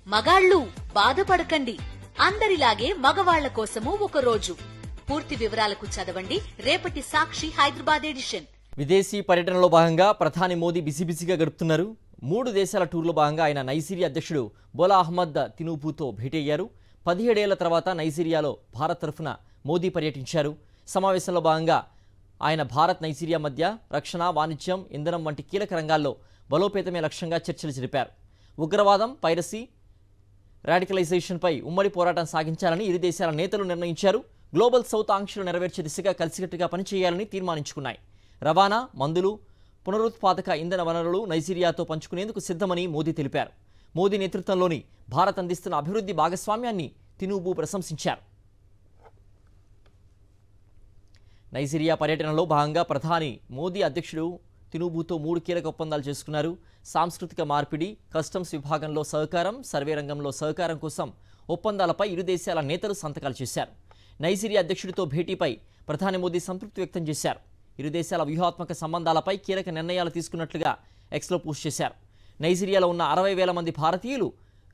మగాళ్ళు బాధపడకండి, అందరిలాగే మగవాళ్ల కోసము ఒక రోజు. పూర్తి వివరాలకు చదవండి రేపటి సాక్షి హైదరాబాద్ ఎడిషన్. విదేశీ పర్యటనలో భాగంగా ప్రధాని మోదీ బిజీగా గడుపుతున్నారు. 3 దేశాల టూర్లో భాగంగా ఆయన నైజీరియా అధ్యక్షుడు బోలా అహ్మద్ తినూబుతో భేటీ అయ్యారు. 17 ఏళ్ల తర్వాత నైజీరియాలో భారత్ తరఫున మోదీ పర్యటించారు. సమావేశంలో భాగంగా ఆయన భారత్ నైజీరియా మధ్య రక్షణ, వాణిజ్యం, ఇంధనం వంటి కీలక రంగాల్లో బలోపేతమే లక్ష్యంగా చర్చలు జరిపారు. ఉగ్రవాదం, పైరసీ, రాడికలైజేషన్పై ఉమ్మడి పోరాటం సాగించాలని ఇరు దేశాల నేతలు నిర్ణయించారు. గ్లోబల్ సౌత్ ఆంక్షలు నెరవేర్చే దిశగా కలిసికట్టుగా పనిచేయాలని తీర్మానించుకున్నాయి. రవాణా, మందులు, పునరుత్పాదక ఇంధన వనరులు నైజీరియాతో పంచుకునేందుకు సిద్ధమని మోదీ తెలిపారు. మోదీ నేతృత్వంలోని భారత్ అందిస్తున్న అభివృద్ధి భాగస్వామ్యాన్ని తినూబు ప్రశంసించారు. నైజీరియా పర్యటనలో భాగంగా ప్రధాని మోదీ అధ్యక్షుడు తినూబుతో 3 కీలక ఒప్పందాలు చేసుకున్నారు. సాంస్కృతిక మార్పిడి, కస్టమ్స్ విభాగంలో సహకారం, సర్వే రంగంలో సహకారం కోసం ఒప్పందాలపై ఇరు దేశాల నేతలు సంతకాలు చేశారు. నైజీరియా అధ్యక్షుడితో భేటీపై ప్రధాని మోదీ సంతృప్తి వ్యక్తం చేశారు. ఇరు దేశాల వ్యూహాత్మక సంబంధాలపై కీలక నిర్ణయాలు తీసుకున్నట్లుగా ఎక్స్లో పోస్ట్ చేశారు. నైజీరియాలో ఉన్న 60,000 మంది భారతీయులు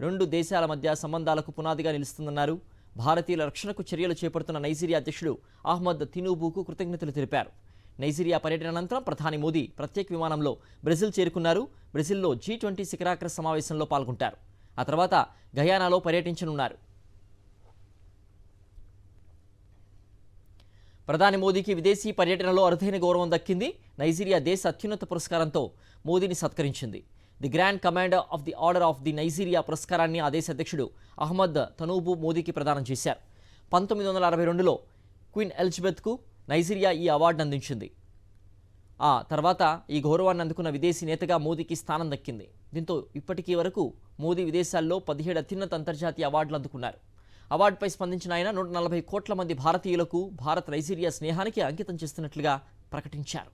2 దేశాల మధ్య సంబంధాలకు పునాదిగా నిలుస్తుందన్నారు. భారతీయుల రక్షణకు చర్యలు చేపడుతున్న నైజీరియా అధ్యక్షుడు అహ్మద్ తినూబుకు కృతజ్ఞతలు తెలిపారు. నైజీరియా పర్యటన అనంతరం ప్రధాని మోదీ ప్రత్యేక విమానంలో బ్రెజిల్ చేరుకున్నారు. బ్రెజిల్లో G20 శిఖరాగ్ర సమావేశంలో పాల్గొంటారు. ఆ తర్వాత గయానాలో పర్యటించనున్నారు. ప్రధాని మోదీకి విదేశీ పర్యటనలో అరుదైన గౌరవం దక్కింది. నైజీరియా దేశ అత్యున్నత పురస్కారంతో మోదీని సత్కరించింది. The grand commander of the order of the Nigeria పురస్కారాన్ని ఆ దేశ అధ్యక్షుడు అహ్మద్ తినూబు మోదీకి ప్రదానం చేశారు. 1962లో క్వీన్ ఎలిజబెత్కు నైజీరియా ఈ అవార్డును అందించింది. ఆ తర్వాత ఈ గౌరవాన్ని అందుకున్న విదేశీ నేతగా మోదీకి స్థానం దక్కింది. దీంతో ఇప్పటికీ వరకు మోదీ విదేశాల్లో 17 అత్యున్నత అంతర్జాతీయ అవార్డులు అందుకున్నారు. అవార్డుపై స్పందించిన ఆయన 140 కోట్ల మంది భారతీయులకు భారత్ నైజీరియా స్నేహానికి అంకితం చేస్తున్నట్లుగా ప్రకటించారు.